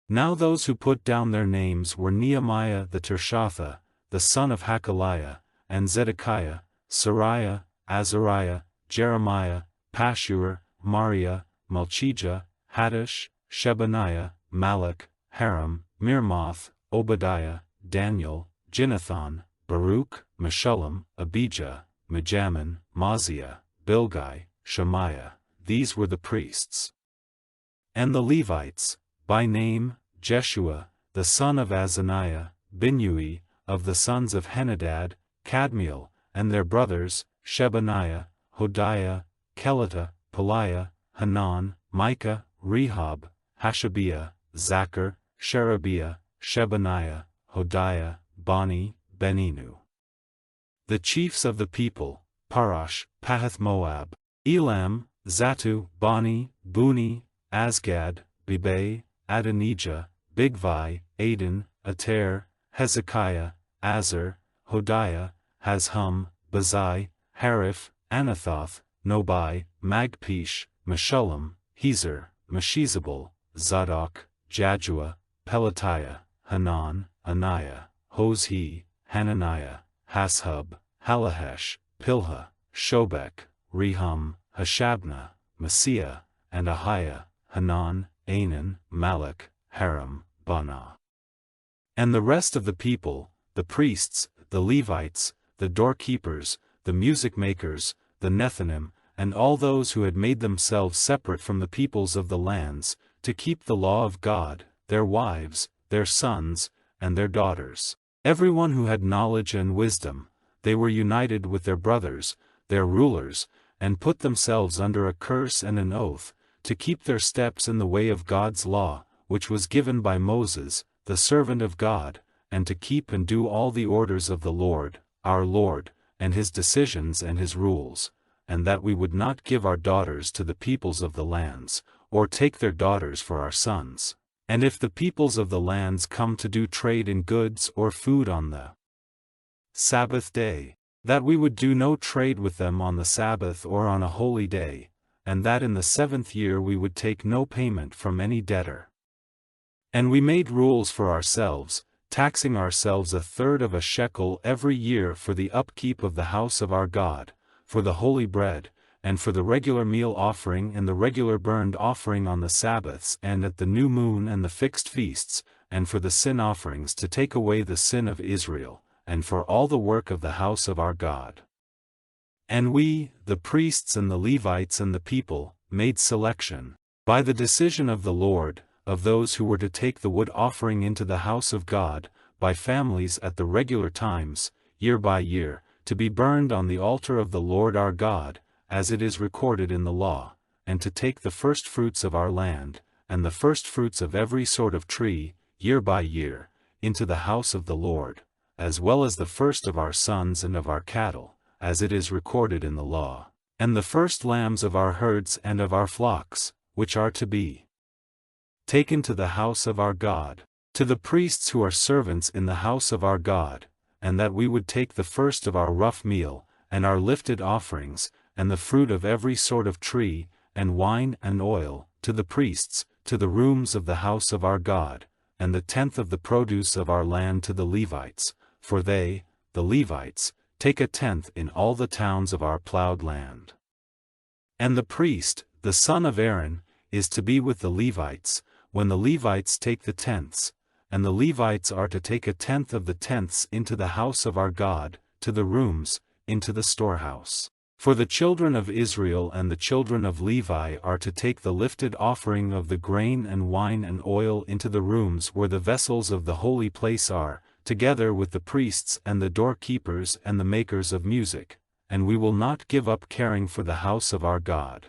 Now those who put down their names were Nehemiah the Tirshatha, the son of Hakaliah, and Zedekiah, Sariah, Azariah, Jeremiah, Pashur, Mariah, Malchijah, Haddish, Shebaniah, Malach, Haram, Mirmoth, Obadiah, Daniel, Ginnathan, Baruch, Meshullam, Abijah, Mijamin, Maaziah, Bilgai, Shemaiah. These were the priests. And the Levites, by name, Jeshua, the son of Azaniah, Binnui, of the sons of Henadad, Kadmiel, and their brothers, Shebaniah, Hodiah, Kelita, Peliah, Hanan, Micah, Rehob, Hashabiah, Zachar, Sherebiah, Shebaniah, Hodiah, Bani, Beninu. The chiefs of the people, Parash, Pahath-Moab, Elam, Zatu, Bani, Buni, Asgad, Bebe, Adonijah, Bigvai, Adin, Ater, Hezekiah, Azar, Hodiah, Hazhum, Bazai, Hariph, Anathoth, Nobai, Magpish, Meshullam, Hezer, Meshezabel, Zadok, Jadua, Pelatiah, Hanan, Anaiah, Hozhi, Hananiah, Hashub, Halahesh, Pilha, Shobek, Rehum, Hashabnah, Messiah, and Ahiah, Hanan, Anan, Malach, Haram, Bana. And the rest of the people, the priests, the Levites, the doorkeepers, the music makers, the Nethinim, and all those who had made themselves separate from the peoples of the lands, to keep the law of God, their wives, their sons, and their daughters. Everyone who had knowledge and wisdom, they were united with their brothers, their rulers, and put themselves under a curse and an oath, to keep their steps in the way of God's law, which was given by Moses, the servant of God, and to keep and do all the orders of the Lord, our Lord, and his decisions and his rules, and that we would not give our daughters to the peoples of the lands, or take their daughters for our sons. And if the peoples of the lands come to do trade in goods or food on the Sabbath day, that we would do no trade with them on the Sabbath or on a holy day, and that in the 7th year we would take no payment from any debtor. And we made rules for ourselves, taxing ourselves 1/3 of a shekel every year for the upkeep of the house of our God, for the holy bread, and for the regular meal offering and the regular burnt offering on the Sabbaths and at the new moon and the fixed feasts, and for the sin offerings to take away the sin of Israel, and for all the work of the house of our God. And we, the priests and the Levites and the people, made selection, by the decision of the Lord, of those who were to take the wood offering into the house of God, by families at the regular times, year by year, to be burned on the altar of the Lord our God, as it is recorded in the law, and to take the firstfruits of our land, and the firstfruits of every sort of tree, year by year, into the house of the Lord, as well as the first of our sons and of our cattle, as it is recorded in the law, and the first lambs of our herds and of our flocks, which are to be taken to the house of our God, to the priests who are servants in the house of our God, and that we would take the first of our rough meal, and our lifted offerings, and the fruit of every sort of tree, and wine and oil, to the priests, to the rooms of the house of our God, and the 10th of the produce of our land to the Levites, for they, the Levites, take 1/10 in all the towns of our plowed land. And the priest, the son of Aaron, is to be with the Levites, when the Levites take the tenths, and the Levites are to take 1/10 of the tenths into the house of our God, to the rooms, into the storehouse. For the children of Israel and the children of Levi are to take the lifted offering of the grain and wine and oil into the rooms where the vessels of the holy place are, together with the priests and the doorkeepers and the makers of music, and we will not give up caring for the house of our God.